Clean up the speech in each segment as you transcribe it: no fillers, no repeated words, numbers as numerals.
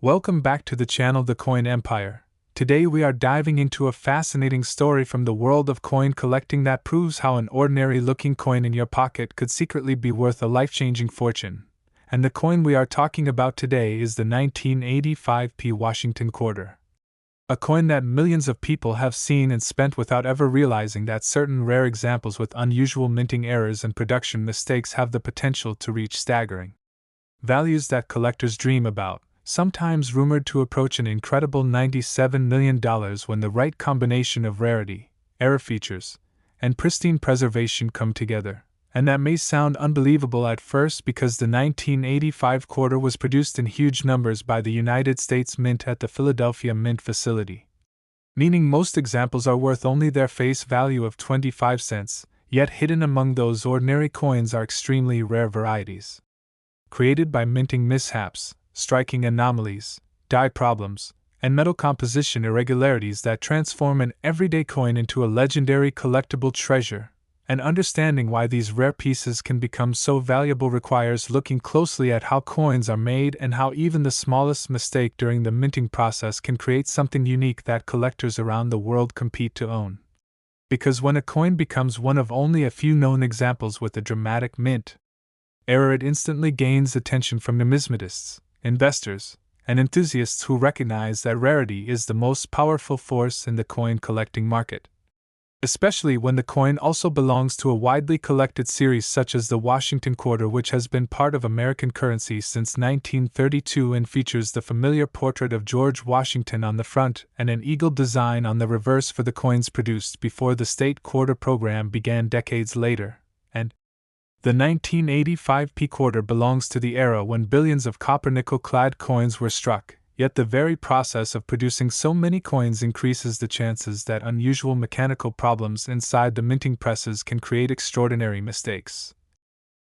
Welcome back to the channel The Coin Empire. Today we are diving into a fascinating story from the world of coin collecting that proves how an ordinary-looking coin in your pocket could secretly be worth a life-changing fortune. And the coin we are talking about today is the 1985p Washington quarter. A coin that millions of people have seen and spent without ever realizing that certain rare examples with unusual minting errors and production mistakes have the potential to reach staggering values that collectors dream about, sometimes rumored to approach an incredible $97 million when the right combination of rarity, error features, and pristine preservation come together. And that may sound unbelievable at first because the 1985 quarter was produced in huge numbers by the United States Mint at the Philadelphia Mint facility, meaning most examples are worth only their face value of 25 cents, yet hidden among those ordinary coins are extremely rare varieties, created by minting mishaps, striking anomalies, die problems, and metal composition irregularities that transform an everyday coin into a legendary collectible treasure. And understanding why these rare pieces can become so valuable requires looking closely at how coins are made and how even the smallest mistake during the minting process can create something unique that collectors around the world compete to own. Because when a coin becomes one of only a few known examples with a dramatic mint error, it instantly gains attention from numismatists, investors, and enthusiasts who recognize that rarity is the most powerful force in the coin collecting market. Especially when the coin also belongs to a widely collected series such as the Washington quarter, which has been part of American currency since 1932 and features the familiar portrait of George Washington on the front and an eagle design on the reverse for the coins produced before the state quarter program began decades later. And the 1985p quarter belongs to the era when billions of copper-nickel-clad coins were struck, yet the very process of producing so many coins increases the chances that unusual mechanical problems inside the minting presses can create extraordinary mistakes.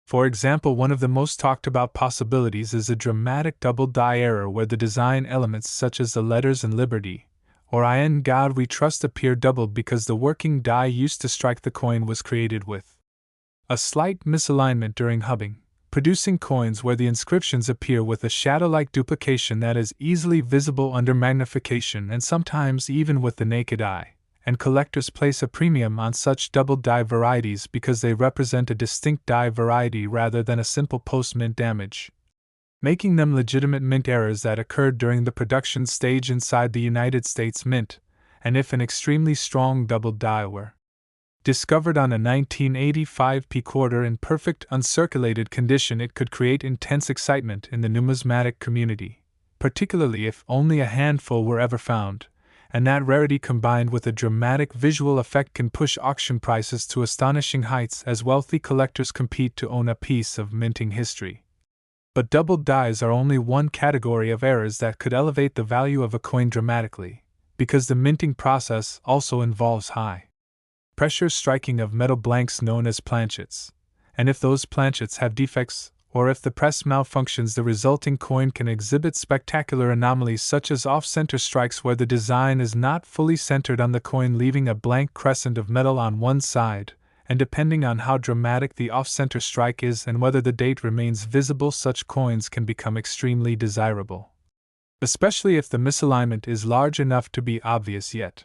For example, one of the most talked about possibilities is a dramatic double die error where the design elements such as the letters in Liberty, or In God We Trust, appear doubled because the working die used to strike the coin was created with a slight misalignment during hubbing, producing coins where the inscriptions appear with a shadow-like duplication that is easily visible under magnification and sometimes even with the naked eye, and collectors place a premium on such double die varieties because they represent a distinct die variety rather than a simple post-mint damage, making them legitimate mint errors that occurred during the production stage inside the United States Mint, and if an extremely strong double die were discovered on a 1985p quarter in perfect uncirculated condition, it could create intense excitement in the numismatic community, particularly if only a handful were ever found, and that rarity combined with a dramatic visual effect can push auction prices to astonishing heights as wealthy collectors compete to own a piece of minting history. But double dies are only one category of errors that could elevate the value of a coin dramatically, because the minting process also involves high pressure striking of metal blanks known as planchets, and if those planchets have defects, or if the press malfunctions, the resulting coin can exhibit spectacular anomalies such as off-center strikes where the design is not fully centered on the coin, leaving a blank crescent of metal on one side, and depending on how dramatic the off-center strike is and whether the date remains visible, such coins can become extremely desirable, especially if the misalignment is large enough to be obvious yet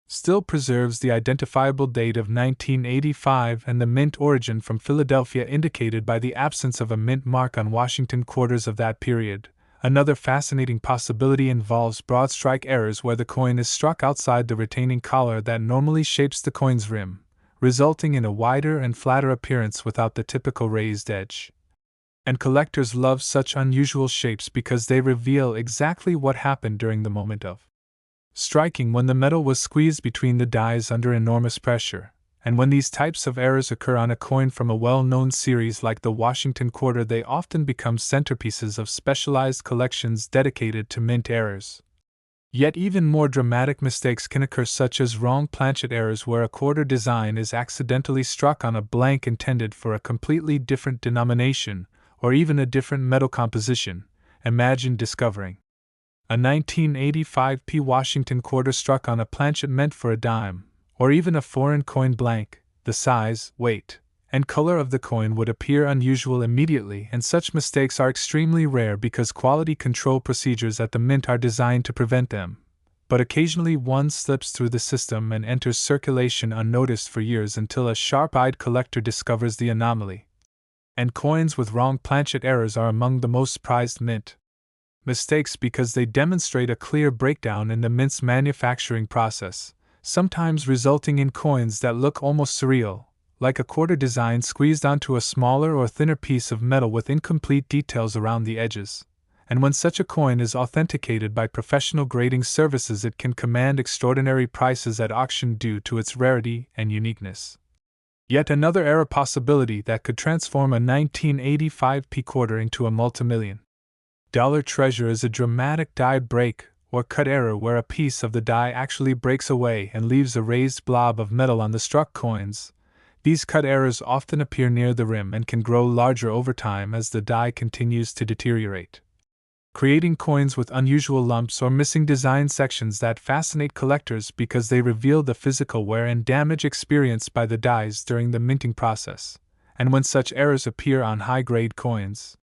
still preserves the identifiable date of 1985 and the mint origin from Philadelphia indicated by the absence of a mint mark on Washington quarters of that period. Another fascinating possibility involves broad strike errors where the coin is struck outside the retaining collar that normally shapes the coin's rim, resulting in a wider and flatter appearance without the typical raised edge. And collectors love such unusual shapes because they reveal exactly what happened during the moment of striking when the metal was squeezed between the dies under enormous pressure, and when these types of errors occur on a coin from a well-known series like the Washington quarter, they often become centerpieces of specialized collections dedicated to mint errors. Yet even more dramatic mistakes can occur, such as wrong planchet errors where a quarter design is accidentally struck on a blank intended for a completely different denomination, or even a different metal composition. Imagine discovering a 1985p Washington quarter struck on a planchet meant for a dime, or even a foreign coin blank. The size, weight, and color of the coin would appear unusual immediately, and such mistakes are extremely rare because quality control procedures at the mint are designed to prevent them. But occasionally one slips through the system and enters circulation unnoticed for years until a sharp-eyed collector discovers the anomaly. And coins with wrong planchet errors are among the most prized mint mistakes because they demonstrate a clear breakdown in the mint's manufacturing process, sometimes resulting in coins that look almost surreal, like a quarter design squeezed onto a smaller or thinner piece of metal with incomplete details around the edges. And when such a coin is authenticated by professional grading services, it can command extraordinary prices at auction due to its rarity and uniqueness. Yet another error possibility that could transform a 1985 P quarter into a multimillion-dollar treasure is a dramatic die break or cut error where a piece of the die actually breaks away and leaves a raised blob of metal on the struck coins. These cut errors often appear near the rim and can grow larger over time as the die continues to deteriorate, creating coins with unusual lumps or missing design sections that fascinate collectors because they reveal the physical wear and damage experienced by the dies during the minting process. And when such errors appear on high-grade coins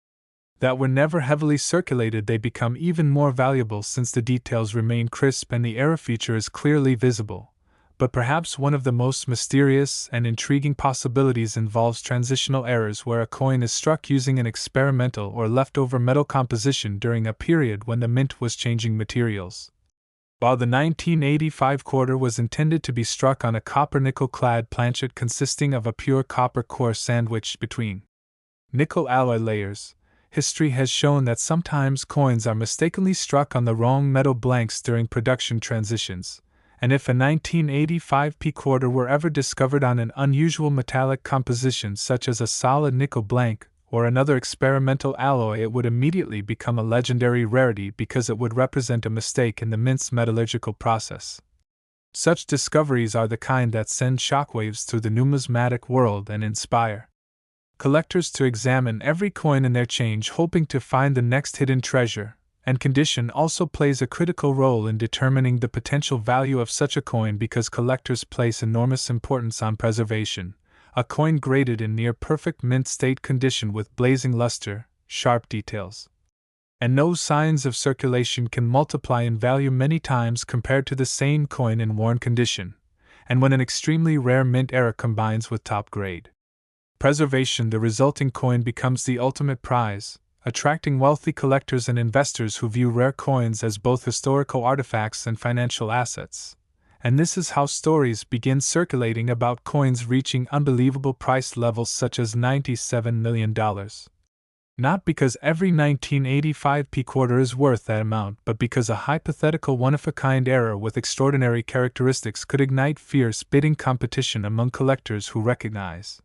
that were never heavily circulated, they become even more valuable since the details remain crisp and the error feature is clearly visible. But perhaps one of the most mysterious and intriguing possibilities involves transitional errors where a coin is struck using an experimental or leftover metal composition during a period when the mint was changing materials. While the 1985 quarter was intended to be struck on a copper-nickel-clad planchet consisting of a pure copper core sandwiched between nickel alloy layers, history has shown that sometimes coins are mistakenly struck on the wrong metal blanks during production transitions. And if a 1985 P quarter were ever discovered on an unusual metallic composition such as a solid nickel blank or another experimental alloy, it would immediately become a legendary rarity because it would represent a mistake in the mint's metallurgical process. Such discoveries are the kind that send shockwaves through the numismatic world and inspire collectors to examine every coin in their change, hoping to find the next hidden treasure. And condition also plays a critical role in determining the potential value of such a coin because collectors place enormous importance on preservation. A coin graded in near perfect mint state condition with blazing luster, sharp details, and no signs of circulation can multiply in value many times compared to the same coin in worn condition. And when an extremely rare mint error combines with top grade preservation, the resulting coin becomes the ultimate prize, attracting wealthy collectors and investors who view rare coins as both historical artifacts and financial assets. And this is how stories begin circulating about coins reaching unbelievable price levels such as $97 million. Not because every 1985 P quarter is worth that amount, but because a hypothetical one-of-a-kind error with extraordinary characteristics could ignite fierce bidding competition among collectors who recognize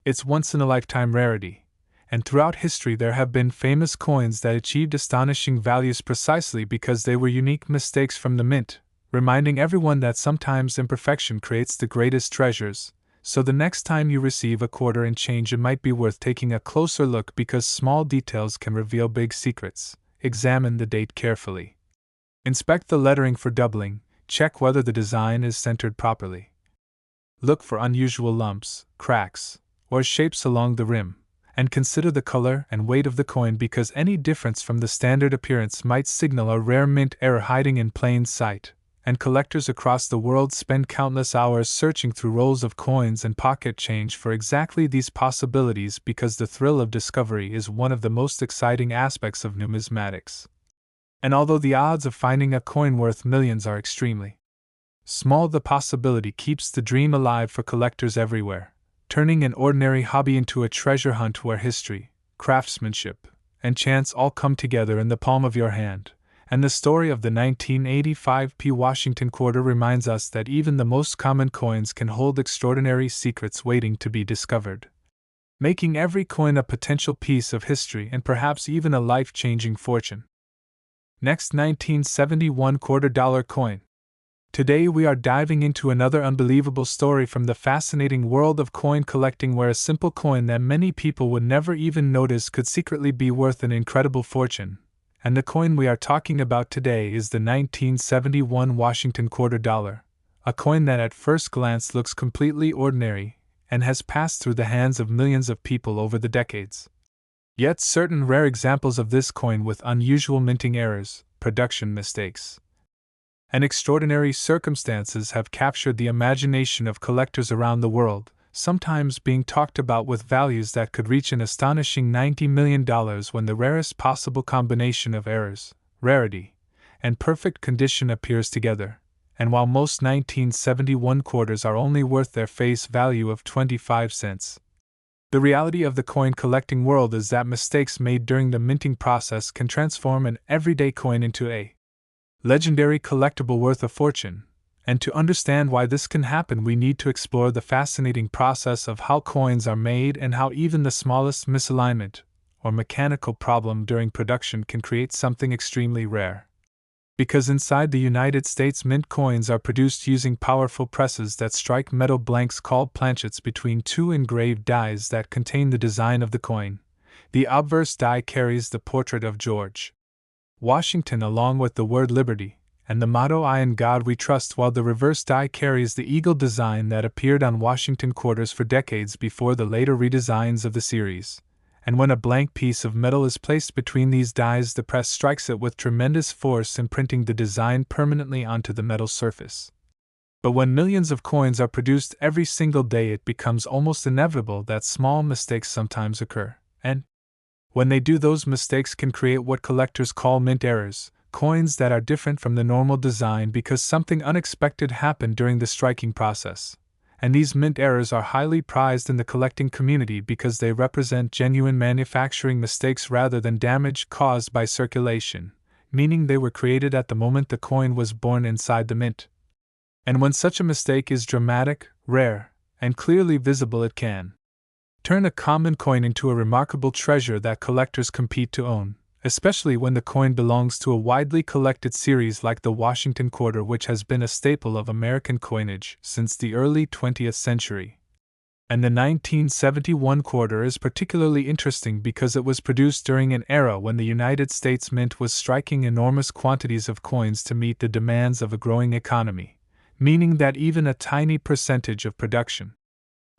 its once-in-a-lifetime rarity. And throughout history there have been famous coins that achieved astonishing values precisely because they were unique mistakes from the mint, reminding everyone that sometimes imperfection creates the greatest treasures. So the next time you receive a quarter and change, it might be worth taking a closer look because small details can reveal big secrets. Examine the date carefully. Inspect the lettering for doubling, check whether the design is centered properly. Look for unusual lumps, cracks, or shapes along the rim. And consider the color and weight of the coin because any difference from the standard appearance might signal a rare mint error hiding in plain sight. And collectors across the world spend countless hours searching through rolls of coins and pocket change for exactly these possibilities because the thrill of discovery is one of the most exciting aspects of numismatics. And although the odds of finding a coin worth millions are extremely small, the possibility keeps the dream alive for collectors everywhere, turning an ordinary hobby into a treasure hunt where history, craftsmanship, and chance all come together in the palm of your hand. And the story of the 1985 P Washington quarter reminds us that even the most common coins can hold extraordinary secrets waiting to be discovered, making every coin a potential piece of history and perhaps even a life-changing fortune. Next, 1971 $quarter coin. Today we are diving into another unbelievable story from the fascinating world of coin collecting where a simple coin that many people would never even notice could secretly be worth an incredible fortune. And the coin we are talking about today is the 1971 Washington $quarter, a coin that at first glance looks completely ordinary and has passed through the hands of millions of people over the decades. Yet certain rare examples of this coin with unusual minting errors, production mistakes, and extraordinary circumstances have captured the imagination of collectors around the world, sometimes being talked about with values that could reach an astonishing $90 million when the rarest possible combination of errors, rarity, and perfect condition appears together. And while most 1971 quarters are only worth their face value of 25 cents, the reality of the coin collecting world is that mistakes made during the minting process can transform an everyday coin into a legendary collectible worth a fortune. And to understand why this can happen, we need to explore the fascinating process of how coins are made and how even the smallest misalignment or mechanical problem during production can create something extremely rare. Because inside the United States, mint coins are produced using powerful presses that strike metal blanks called planchets between two engraved dies that contain the design of the coin. The obverse die carries the portrait of George Washington along with the word liberty and the motto "I in God we trust," while the reverse die carries the eagle design that appeared on Washington quarters for decades before the later redesigns of the series. And when a blank piece of metal is placed between these dies, the press strikes it with tremendous force, imprinting the design permanently onto the metal surface. But when millions of coins are produced every single day, it becomes almost inevitable that small mistakes sometimes occur, and when they do, those mistakes can create what collectors call mint errors, coins that are different from the normal design because something unexpected happened during the striking process. And these mint errors are highly prized in the collecting community because they represent genuine manufacturing mistakes rather than damage caused by circulation, meaning they were created at the moment the coin was born inside the mint. And when such a mistake is dramatic, rare, and clearly visible, it can turn a common coin into a remarkable treasure that collectors compete to own, especially when the coin belongs to a widely collected series like the Washington quarter, which has been a staple of American coinage since the early 20th century. And the 1971 quarter is particularly interesting because it was produced during an era when the United States Mint was striking enormous quantities of coins to meet the demands of a growing economy, meaning that even a tiny percentage of production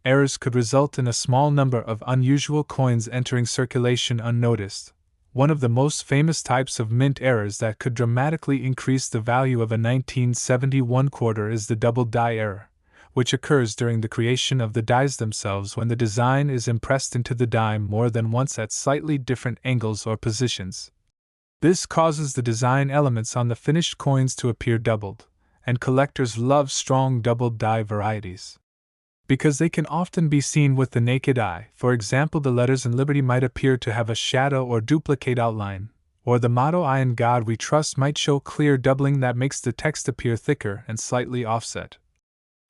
errors could result in a small number of unusual coins entering circulation unnoticed. One of the most famous types of mint errors that could dramatically increase the value of a 1971 quarter is the double die error, which occurs during the creation of the dies themselves when the design is impressed into the die more than once at slightly different angles or positions. This causes the design elements on the finished coins to appear doubled, and collectors love strong double die varieties because they can often be seen with the naked eye. For example, the letters in Liberty might appear to have a shadow or duplicate outline, or the motto "I in God we trust" might show clear doubling that makes the text appear thicker and slightly offset.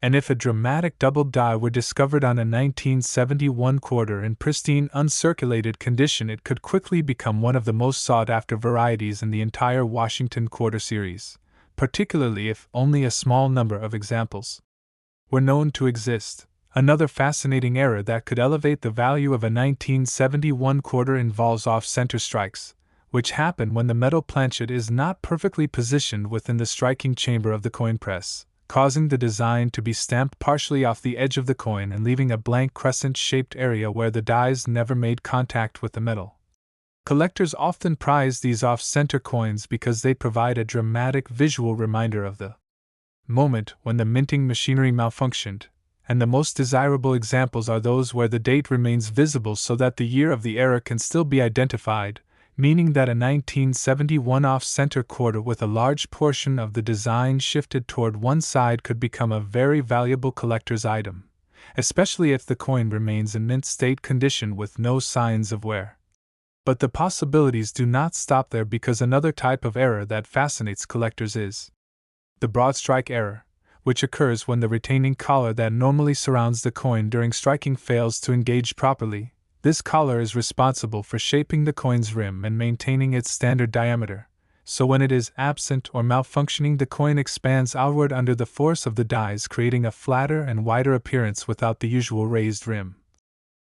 And if a dramatic double die were discovered on a 1971 quarter in pristine uncirculated condition, it could quickly become one of the most sought-after varieties in the entire Washington quarter series, particularly if only a small number of examples were known to exist. Another fascinating error that could elevate the value of a 1971 quarter involves off-center strikes, which happen when the metal planchet is not perfectly positioned within the striking chamber of the coin press, causing the design to be stamped partially off the edge of the coin and leaving a blank crescent-shaped area where the dies never made contact with the metal. Collectors often prize these off-center coins because they provide a dramatic visual reminder of the moment when the minting machinery malfunctioned, and the most desirable examples are those where the date remains visible so that the year of the error can still be identified, meaning that a 1971 off-center quarter with a large portion of the design shifted toward one side could become a very valuable collector's item, especially if the coin remains in mint state condition with no signs of wear. But the possibilities do not stop there, because another type of error that fascinates collectors is the broad strike error, which occurs when the retaining collar that normally surrounds the coin during striking fails to engage properly. This collar is responsible for shaping the coin's rim and maintaining its standard diameter, so when it is absent or malfunctioning, the coin expands outward under the force of the dies, creating a flatter and wider appearance without the usual raised rim.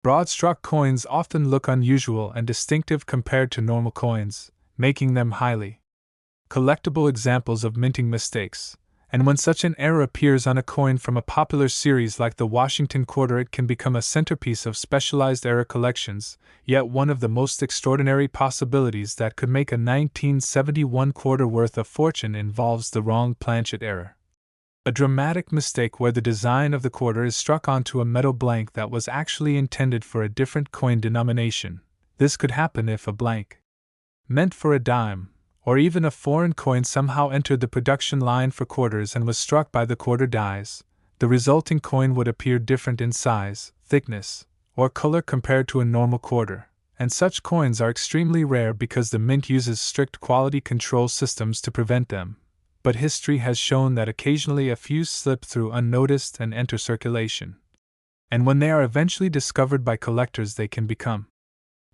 Broad-struck coins often look unusual and distinctive compared to normal coins, making them highly collectible examples of minting mistakes. And when such an error appears on a coin from a popular series like the Washington quarter, it can become a centerpiece of specialized error collections. Yet one of the most extraordinary possibilities that could make a 1971 quarter worth a fortune involves the wrong planchet error. A dramatic mistake where the design of the quarter is struck onto a metal blank that was actually intended for a different coin denomination. This could happen if a blank meant for a dime, or even a foreign coin, somehow entered the production line for quarters and was struck by the quarter dies. The resulting coin would appear different in size, thickness, or color compared to a normal quarter, and such coins are extremely rare because the mint uses strict quality control systems to prevent them. But history has shown that occasionally a few slip through unnoticed and enter circulation. And when they are eventually discovered by collectors, they can become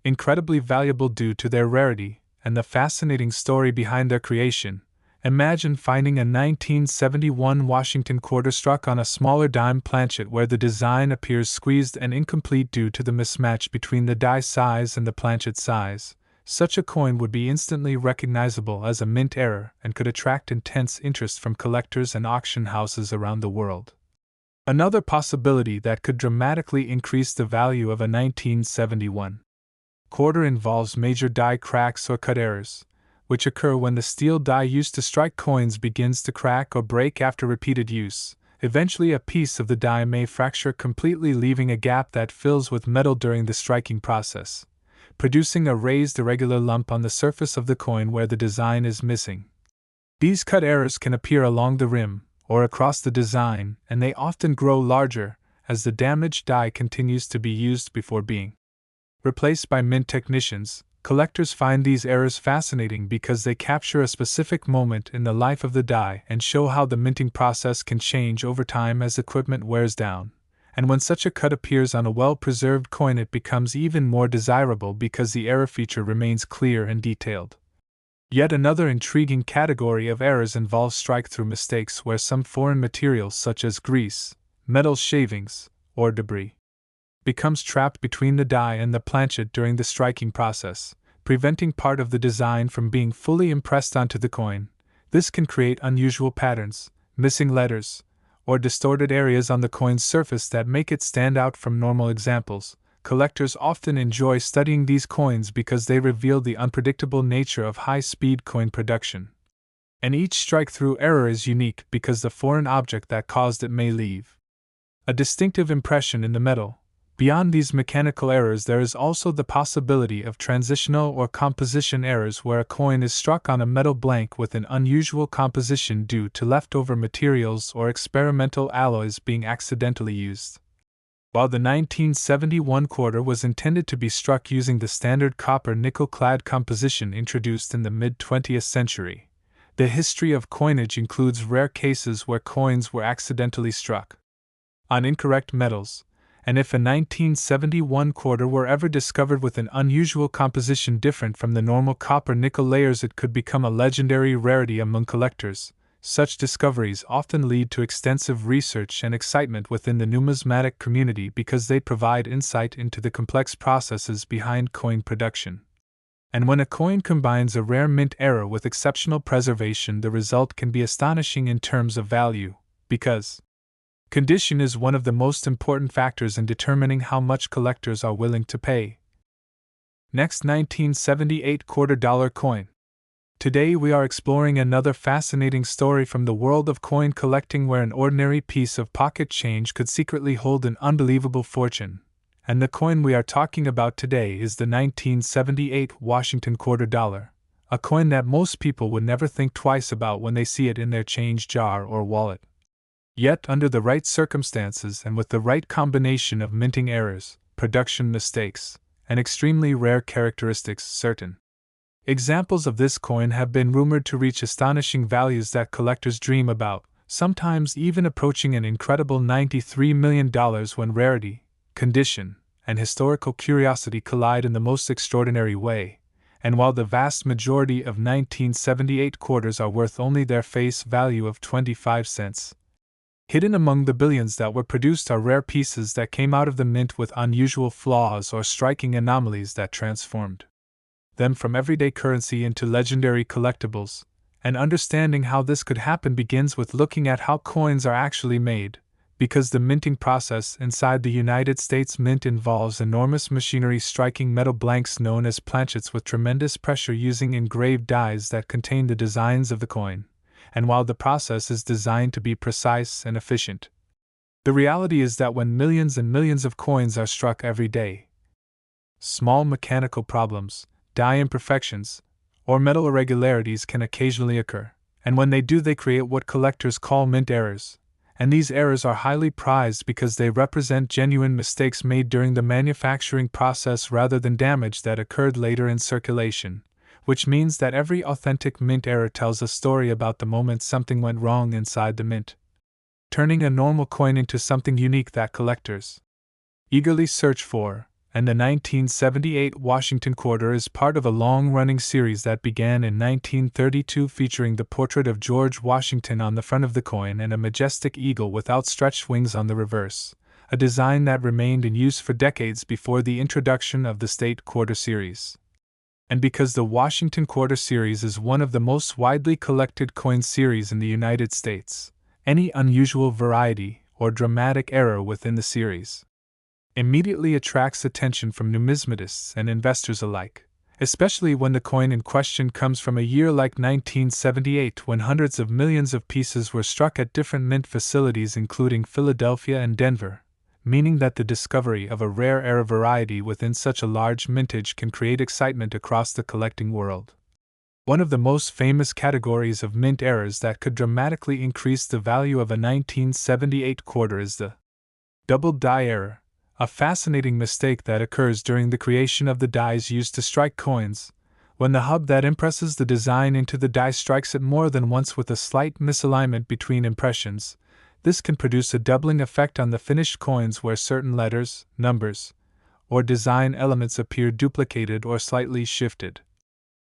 incredibly valuable due to their rarity and the fascinating story behind their creation. Imagine finding a 1971 Washington quarter struck on a smaller dime planchet where the design appears squeezed and incomplete due to the mismatch between the die size and the planchet size. Such a coin would be instantly recognizable as a mint error and could attract intense interest from collectors and auction houses around the world. Another possibility that could dramatically increase the value of a 1971 quarter involves major die cracks or cut errors, which occur when the steel die used to strike coins begins to crack or break after repeated use. Eventually, a piece of the die may fracture completely, leaving a gap that fills with metal during the striking process, producing a raised irregular lump on the surface of the coin where the design is missing. These cut errors can appear along the rim or across the design, and they often grow larger as the damaged die continues to be used before being replaced by mint technicians. Collectors find these errors fascinating because they capture a specific moment in the life of the die and show how the minting process can change over time as equipment wears down. And when such a cut appears on a well-preserved coin, it becomes even more desirable because the error feature remains clear and detailed. Yet another intriguing category of errors involves strike-through mistakes where some foreign materials such as grease, metal shavings, or debris becomes trapped between the die and the planchet during the striking process, preventing part of the design from being fully impressed onto the coin. This can create unusual patterns, missing letters, or distorted areas on the coin's surface that make it stand out from normal examples. Collectors often enjoy studying these coins because they reveal the unpredictable nature of high-speed coin production. And each strike-through error is unique because the foreign object that caused it may leave a distinctive impression in the metal. Beyond these mechanical errors, there is also the possibility of transitional or composition errors where a coin is struck on a metal blank with an unusual composition due to leftover materials or experimental alloys being accidentally used. While the 1971 quarter was intended to be struck using the standard copper nickel-clad composition introduced in the mid-20th century, the history of coinage includes rare cases where coins were accidentally struck on incorrect metals. And if a 1971 quarter were ever discovered with an unusual composition different from the normal copper-nickel layers, it could become a legendary rarity among collectors. Such discoveries often lead to extensive research and excitement within the numismatic community because they provide insight into the complex processes behind coin production. And when a coin combines a rare mint error with exceptional preservation, the result can be astonishing in terms of value, because condition is one of the most important factors in determining how much collectors are willing to pay. Next, 1978 $quarter coin. Today we are exploring another fascinating story from the world of coin collecting where an ordinary piece of pocket change could secretly hold an unbelievable fortune. And the coin we are talking about today is the 1978 Washington $quarter, a coin that most people would never think twice about when they see it in their change jar or wallet. Yet, under the right circumstances and with the right combination of minting errors, production mistakes, and extremely rare characteristics, certain examples of this coin have been rumored to reach astonishing values that collectors dream about, sometimes even approaching an incredible $93 million when rarity, condition, and historical curiosity collide in the most extraordinary way. And while the vast majority of 1978 quarters are worth only their face value of 25 cents, hidden among the billions that were produced are rare pieces that came out of the mint with unusual flaws or striking anomalies that transformed them from everyday currency into legendary collectibles. And understanding how this could happen begins with looking at how coins are actually made, because the minting process inside the United States Mint involves enormous machinery striking metal blanks known as planchets with tremendous pressure using engraved dies that contain the designs of the coin. And while the process is designed to be precise and efficient, the reality is that when millions and millions of coins are struck every day, small mechanical problems, die imperfections, or metal irregularities can occasionally occur, and when they do, they create what collectors call mint errors. And these errors are highly prized because they represent genuine mistakes made during the manufacturing process rather than damage that occurred later in circulation, which means that every authentic mint error tells a story about the moment something went wrong inside the mint, turning a normal coin into something unique that collectors eagerly search for. And the 1978 Washington Quarter is part of a long-running series that began in 1932 featuring the portrait of George Washington on the front of the coin and a majestic eagle with outstretched wings on the reverse, a design that remained in use for decades before the introduction of the State Quarter series. And because the Washington Quarter series is one of the most widely collected coin series in the United States, any unusual variety or dramatic error within the series immediately attracts attention from numismatists and investors alike, especially when the coin in question comes from a year like 1978 when hundreds of millions of pieces were struck at different mint facilities including Philadelphia and Denver, meaning that the discovery of a rare error variety within such a large mintage can create excitement across the collecting world. One of the most famous categories of mint errors that could dramatically increase the value of a 1978 quarter is the double die error, a fascinating mistake that occurs during the creation of the dies used to strike coins, when the hub that impresses the design into the die strikes it more than once with a slight misalignment between impressions. This can produce a doubling effect on the finished coins where certain letters, numbers, or design elements appear duplicated or slightly shifted.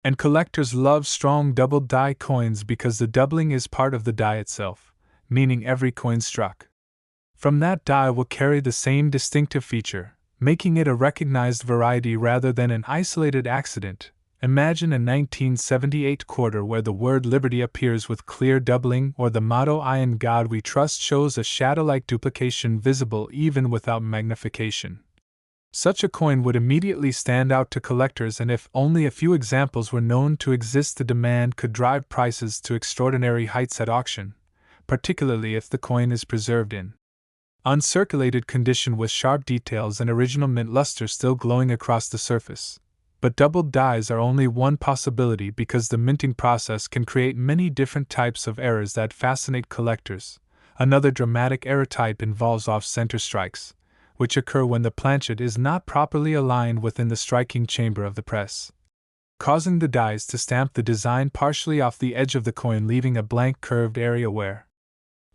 And collectors love strong double die coins because the doubling is part of the die itself, meaning every coin struck from that die will carry the same distinctive feature, making it a recognized variety rather than an isolated accident. Imagine a 1978 quarter where the word liberty appears with clear doubling, or the motto "I in God we trust" shows a shadow-like duplication visible even without magnification. Such a coin would immediately stand out to collectors, and if only a few examples were known to exist, the demand could drive prices to extraordinary heights at auction, particularly if the coin is preserved in uncirculated condition with sharp details and original mint luster still glowing across the surface. But doubled dies are only one possibility because the minting process can create many different types of errors that fascinate collectors. Another dramatic error type involves off-center strikes, which occur when the planchet is not properly aligned within the striking chamber of the press, causing the dies to stamp the design partially off the edge of the coin, leaving a blank curved area where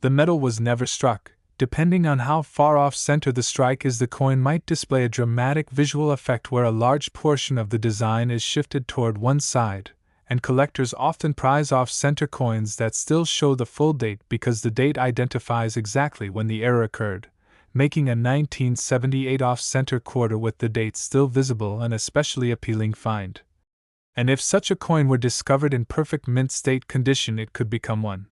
the metal was never struck. Depending on how far off-center the strike is, the coin might display a dramatic visual effect where a large portion of the design is shifted toward one side, and collectors often prize off-center coins that still show the full date because the date identifies exactly when the error occurred, making a 1978 off-center quarter with the date still visible an especially appealing find. And if such a coin were discovered in perfect mint state condition, it could become one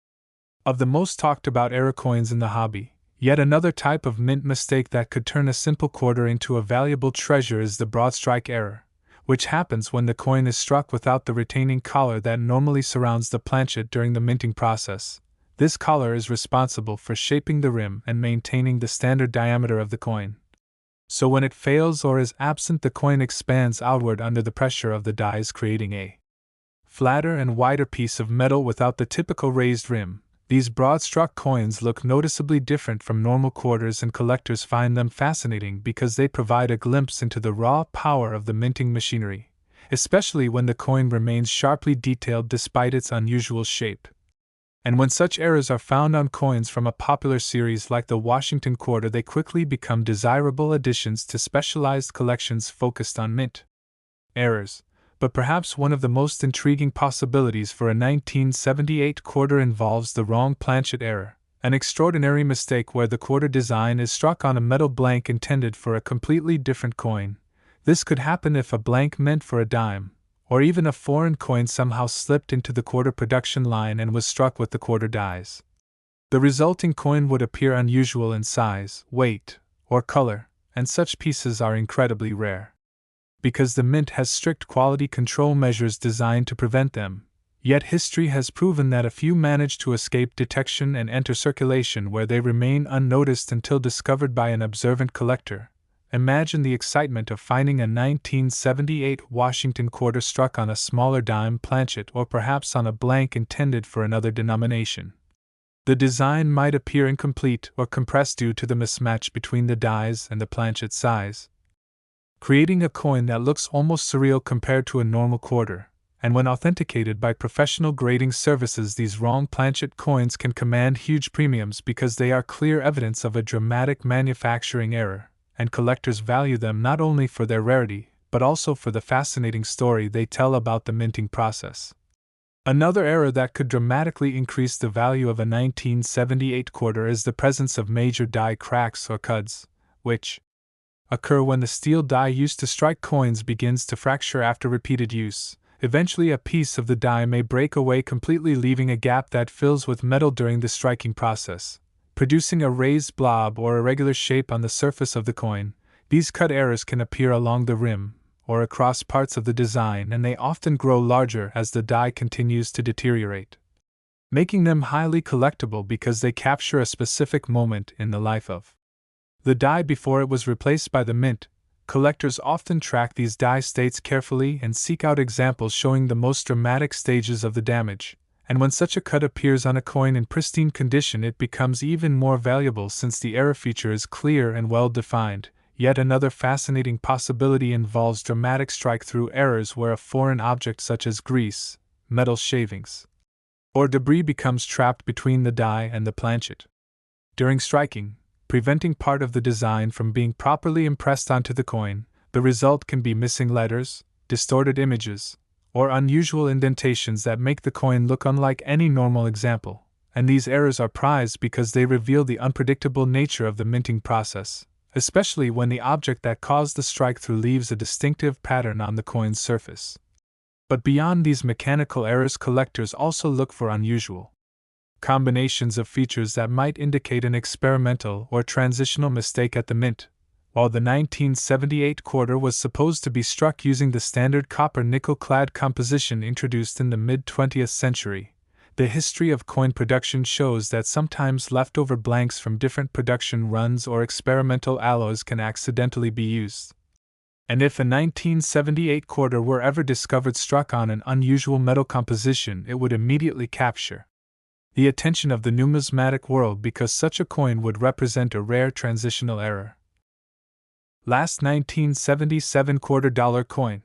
of the most talked about error coins in the hobby. Yet another type of mint mistake that could turn a simple quarter into a valuable treasure is the broad strike error, which happens when the coin is struck without the retaining collar that normally surrounds the planchet during the minting process. This collar is responsible for shaping the rim and maintaining the standard diameter of the coin. So when it fails or is absent, the coin expands outward under the pressure of the dies, creating a flatter and wider piece of metal without the typical raised rim. These broad-struck coins look noticeably different from normal quarters, and collectors find them fascinating because they provide a glimpse into the raw power of the minting machinery, especially when the coin remains sharply detailed despite its unusual shape. And when such errors are found on coins from a popular series like the Washington Quarter, they quickly become desirable additions to specialized collections focused on mint errors. But perhaps one of the most intriguing possibilities for a 1978 quarter involves the wrong planchet error, an extraordinary mistake where the quarter design is struck on a metal blank intended for a completely different coin. This could happen if a blank meant for a dime, or even a foreign coin somehow slipped into the quarter production line and was struck with the quarter dies. The resulting coin would appear unusual in size, weight, or color, and such pieces are incredibly rare. Because the mint has strict quality control measures designed to prevent them, yet history has proven that a few manage to escape detection and enter circulation where they remain unnoticed until discovered by an observant collector. Imagine the excitement of finding a 1978 Washington quarter struck on a smaller dime planchet or perhaps on a blank intended for another denomination. The design might appear incomplete or compressed due to the mismatch between the dies and the planchet size, creating a coin that looks almost surreal compared to a normal quarter. And when authenticated by professional grading services, these wrong planchet coins can command huge premiums because they are clear evidence of a dramatic manufacturing error, and collectors value them not only for their rarity, but also for the fascinating story they tell about the minting process. Another error that could dramatically increase the value of a 1978 quarter is the presence of major die cracks or cuds, which occur when the steel die used to strike coins begins to fracture after repeated use. Eventually, a piece of the die may break away completely, leaving a gap that fills with metal during the striking process, producing a raised blob or irregular shape on the surface of the coin. These cut errors can appear along the rim or across parts of the design, and they often grow larger as the die continues to deteriorate, making them highly collectible because they capture a specific moment in the life of the die before it was replaced by the mint. Collectors often track these die states carefully and seek out examples showing the most dramatic stages of the damage, and when such a cut appears on a coin in pristine condition, it becomes even more valuable since the error feature is clear and well defined. Yet another fascinating possibility involves dramatic strike-through errors where a foreign object such as grease, metal shavings, or debris becomes trapped between the die and the planchet during striking, preventing part of the design from being properly impressed onto the coin. The result can be missing letters, distorted images, or unusual indentations that make the coin look unlike any normal example, and these errors are prized because they reveal the unpredictable nature of the minting process, especially when the object that caused the strike-through leaves a distinctive pattern on the coin's surface. But beyond these mechanical errors, collectors also look for unusual combinations of features that might indicate an experimental or transitional mistake at the mint. While the 1978 quarter was supposed to be struck using the standard copper-nickel clad composition introduced in the mid-20th century, the history of coin production shows that sometimes leftover blanks from different production runs or experimental alloys can accidentally be used. And if a 1978 quarter were ever discovered struck on an unusual metal composition, it would immediately capture the attention of the numismatic world because such a coin would represent a rare transitional error. Last 1977 $quarter coin.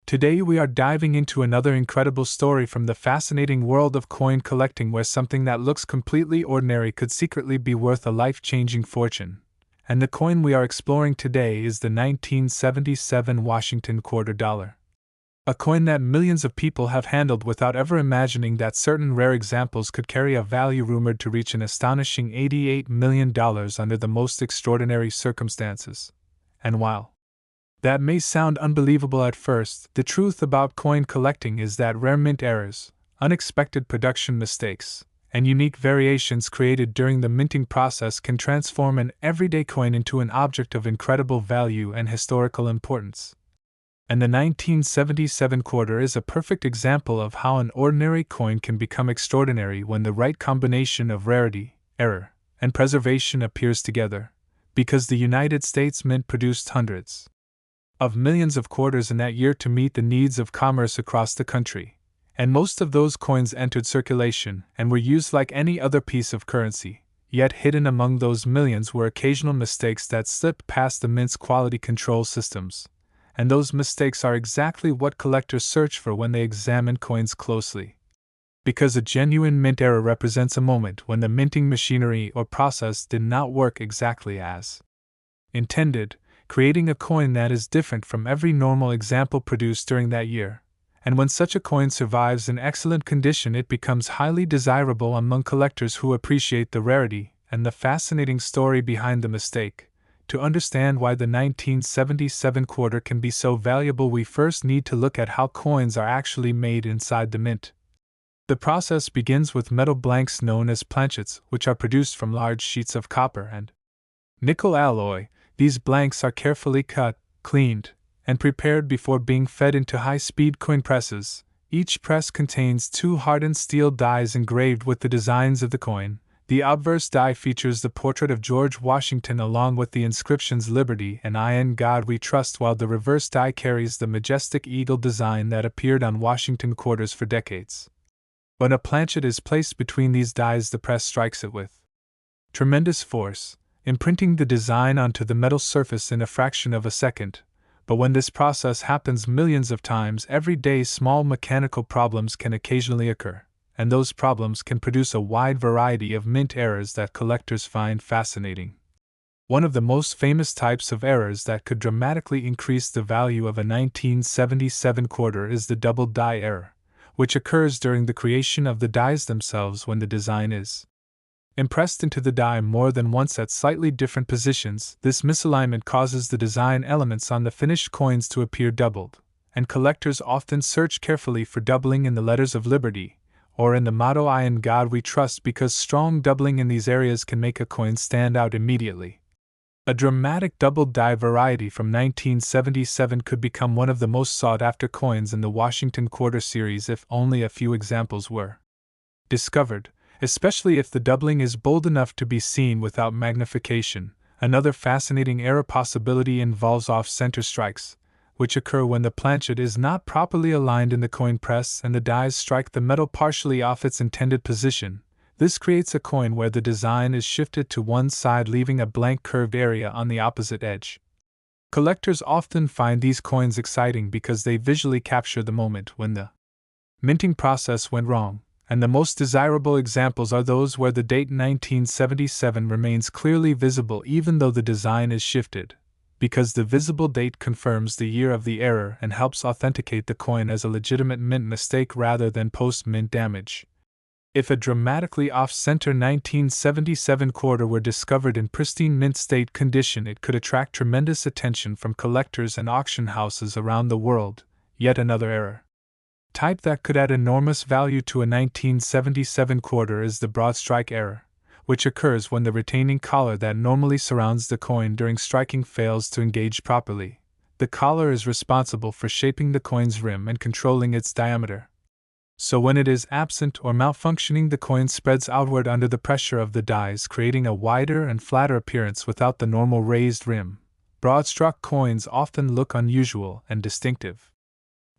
Today we are diving into another incredible story from the fascinating world of coin collecting where something that looks completely ordinary could secretly be worth a life-changing fortune. And the coin we are exploring today is the 1977 Washington $quarter. A coin that millions of people have handled without ever imagining that certain rare examples could carry a value rumored to reach an astonishing $88 million under the most extraordinary circumstances. And while that may sound unbelievable at first, the truth about coin collecting is that rare mint errors, unexpected production mistakes, and unique variations created during the minting process can transform an everyday coin into an object of incredible value and historical importance. And the 1977 quarter is a perfect example of how an ordinary coin can become extraordinary when the right combination of rarity, error, and preservation appears together, because the United States Mint produced hundreds of millions of quarters in that year to meet the needs of commerce across the country, and most of those coins entered circulation and were used like any other piece of currency. Yet hidden among those millions were occasional mistakes that slipped past the mint's quality control systems. And those mistakes are exactly what collectors search for when they examine coins closely. Because a genuine mint error represents a moment when the minting machinery or process did not work exactly as intended, creating a coin that is different from every normal example produced during that year. And when such a coin survives in excellent condition, it becomes highly desirable among collectors who appreciate the rarity and the fascinating story behind the mistake. To understand why the 1977 quarter can be so valuable, we first need to look at how coins are actually made inside the mint. The process begins with metal blanks known as planchets, which are produced from large sheets of copper and nickel alloy. These blanks are carefully cut, cleaned, and prepared before being fed into high-speed coin presses. Each press contains two hardened steel dies engraved with the designs of the coin. The obverse die features the portrait of George Washington along with the inscriptions "Liberty" and "In God We Trust," while the reverse die carries the majestic eagle design that appeared on Washington quarters for decades. When a planchet is placed between these dies, the press strikes it with tremendous force, imprinting the design onto the metal surface in a fraction of a second. But when this process happens millions of times every day, small mechanical problems can occasionally occur, and those problems can produce a wide variety of mint errors that collectors find fascinating. One of the most famous types of errors that could dramatically increase the value of a 1977 quarter is the double die error, which occurs during the creation of the dies themselves when the design is impressed into the die more than once at slightly different positions. This misalignment causes the design elements on the finished coins to appear doubled, and collectors often search carefully for doubling in the letters of Liberty, or in the motto "In God We Trust," because strong doubling in these areas can make a coin stand out immediately. A dramatic double die variety from 1977 could become one of the most sought-after coins in the Washington Quarter series if only a few examples were discovered, especially if the doubling is bold enough to be seen without magnification. Another fascinating error possibility involves off-center strikes, which occur when the planchet is not properly aligned in the coin press and the dies strike the metal partially off its intended position. This creates a coin where the design is shifted to one side, leaving a blank curved area on the opposite edge. Collectors often find these coins exciting because they visually capture the moment when the minting process went wrong, and the most desirable examples are those where the date 1977 remains clearly visible even though the design is shifted, because the visible date confirms the year of the error and helps authenticate the coin as a legitimate mint mistake rather than post-mint damage. If a dramatically off-center 1977 quarter were discovered in pristine mint state condition, it could attract tremendous attention from collectors and auction houses around the world. Yet another error type that could add enormous value to a 1977 quarter is the broad strike error, which occurs when the retaining collar that normally surrounds the coin during striking fails to engage properly. The collar is responsible for shaping the coin's rim and controlling its diameter. So when it is absent or malfunctioning, the coin spreads outward under the pressure of the dies, creating a wider and flatter appearance without the normal raised rim. Broad-struck coins often look unusual and distinctive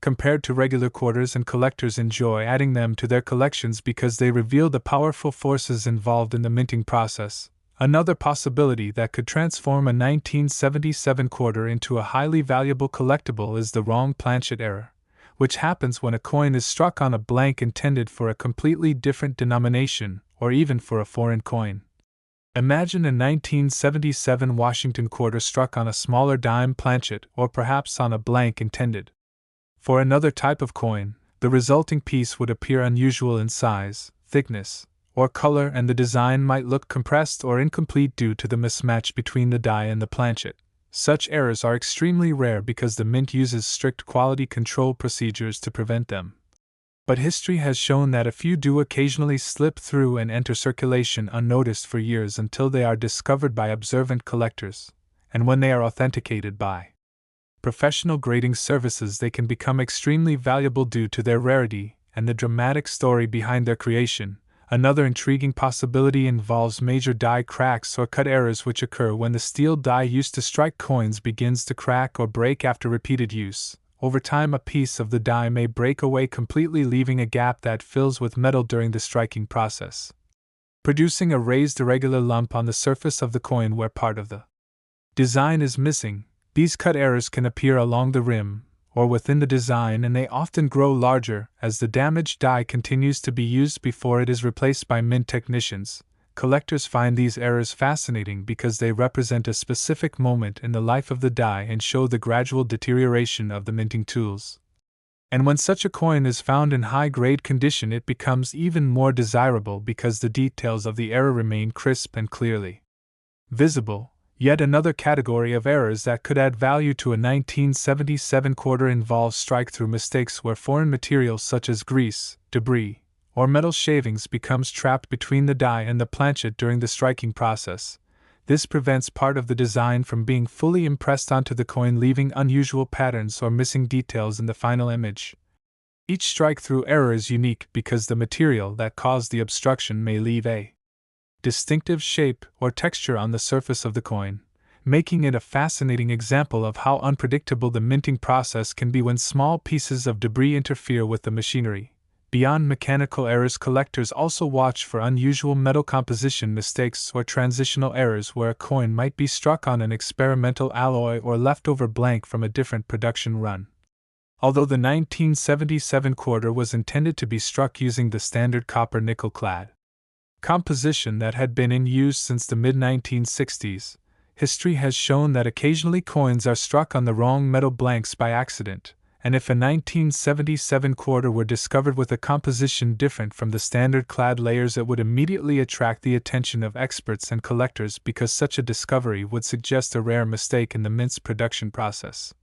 compared to regular quarters, and collectors enjoy adding them to their collections because they reveal the powerful forces involved in the minting process. Another possibility that could transform a 1977 quarter into a highly valuable collectible is the wrong planchet error, which happens when a coin is struck on a blank intended for a completely different denomination or even for a foreign coin. Imagine a 1977 Washington quarter struck on a smaller dime planchet or perhaps on a blank intended for another type of coin. The resulting piece would appear unusual in size, thickness, or color, and the design might look compressed or incomplete due to the mismatch between the die and the planchet. Such errors are extremely rare because the mint uses strict quality control procedures to prevent them. But history has shown that a few do occasionally slip through and enter circulation unnoticed for years until they are discovered by observant collectors, and when they are authenticated by professional grading services, they can become extremely valuable due to their rarity and the dramatic story behind their creation. Another intriguing possibility involves major die cracks or cut errors, which occur when the steel die used to strike coins begins to crack or break after repeated use. Over time, a piece of the die may break away completely, leaving a gap that fills with metal during the striking process, producing a raised irregular lump on the surface of the coin where part of the design is missing. These cut errors can appear along the rim or within the design, and they often grow larger as the damaged die continues to be used before it is replaced by mint technicians. Collectors find these errors fascinating because they represent a specific moment in the life of the die and show the gradual deterioration of the minting tools. And when such a coin is found in high-grade condition, it becomes even more desirable because the details of the error remain crisp and clearly visible. Yet another category of errors that could add value to a 1977 quarter involves strike-through mistakes where foreign materials such as grease, debris, or metal shavings becomes trapped between the die and the planchet during the striking process. This prevents part of the design from being fully impressed onto the coin, leaving unusual patterns or missing details in the final image. Each strike-through error is unique because the material that caused the obstruction may leave a distinctive shape or texture on the surface of the coin, making it a fascinating example of how unpredictable the minting process can be when small pieces of debris interfere with the machinery. Beyond mechanical errors, collectors also watch for unusual metal composition mistakes or transitional errors where a coin might be struck on an experimental alloy or leftover blank from a different production run. Although the 1977 quarter was intended to be struck using the standard copper-nickel clad composition that had been in use since the mid-1960s, history has shown that occasionally coins are struck on the wrong metal blanks by accident, and if a 1977 quarter were discovered with a composition different from the standard clad layers, it would immediately attract the attention of experts and collectors because such a discovery would suggest a rare mistake in the mint's production process.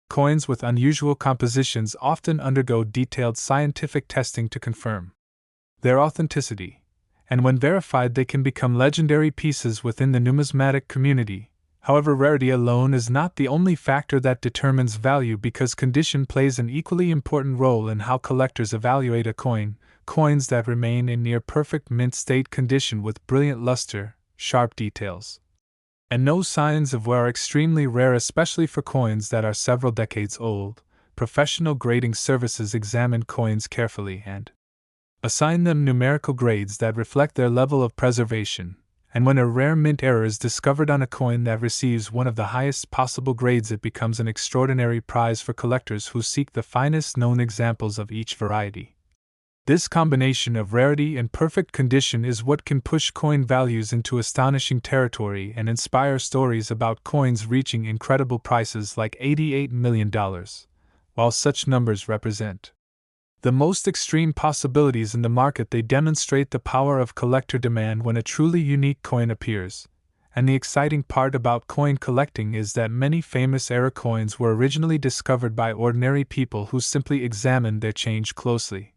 Coins with unusual compositions often undergo detailed scientific testing to confirm their authenticity, and when verified they can become legendary pieces within the numismatic community. However, rarity alone is not the only factor that determines value because condition plays an equally important role in how collectors evaluate a coin. Coins that remain in near-perfect mint state condition with brilliant luster, sharp details, and no signs of wear are extremely rare, especially for coins that are several decades old. Professional grading services examine coins carefully and assign them numerical grades that reflect their level of preservation, and when a rare mint error is discovered on a coin that receives one of the highest possible grades, it becomes an extraordinary prize for collectors who seek the finest known examples of each variety. This combination of rarity and perfect condition is what can push coin values into astonishing territory and inspire stories about coins reaching incredible prices like $88 million, while such numbers represent the most extreme possibilities in the market. They demonstrate the power of collector demand when a truly unique coin appears. And the exciting part about coin collecting is that many famous era coins were originally discovered by ordinary people who simply examined their change closely.